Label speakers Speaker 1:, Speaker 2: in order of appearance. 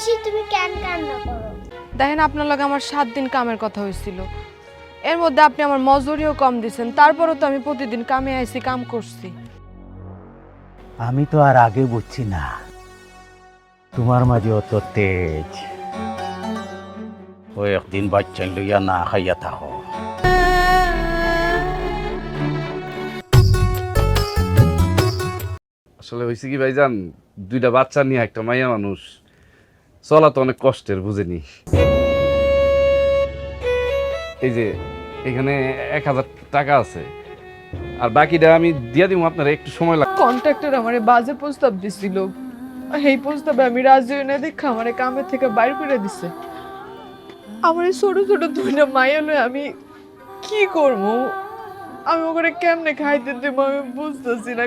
Speaker 1: বুঝছি তুমি কেন কান্না করো।
Speaker 2: দেখেন আপনার লগে আমার 7 দিন কামের কথা হয়েছিল, এর মধ্যে আপনি আমার মজুরিও কম দিছেন, তারপরও তো আমি প্রতিদিন কামে আইছি, কাম করছি।
Speaker 3: আমি তো আর আগে বুঝছি না তোমার মাঝে অত তেজ। ও একদিন বাচ্চা লইয়া না খাইয়া থাকো।
Speaker 4: আসলে হয়েছে কি ভাইজান, দুইটা বাচ্চা নিয়ে একটা মাইয়া মানুষ চলা তো অনেক কষ্টের, বুঝেনি। এই যে এখানে 1000 টাকা আছে, আর বাকিটা আমি দিয়া দিব আপনারা, একটু সময় লাগবে।
Speaker 2: কন্ট্রাক্টর আমারে বাজে প্রস্তাব দিছিল, এই প্রস্তাবে আমি রাজি হই না দেখে আমারে কামের থেকে বাইর করে দিছে। আমার এই ছোট ছোট দুইটা মাইয়া লয়ে আমি কি করবো? আমি ওখানে কেমনে খাইতে দেবো আমি বুঝতেছি না।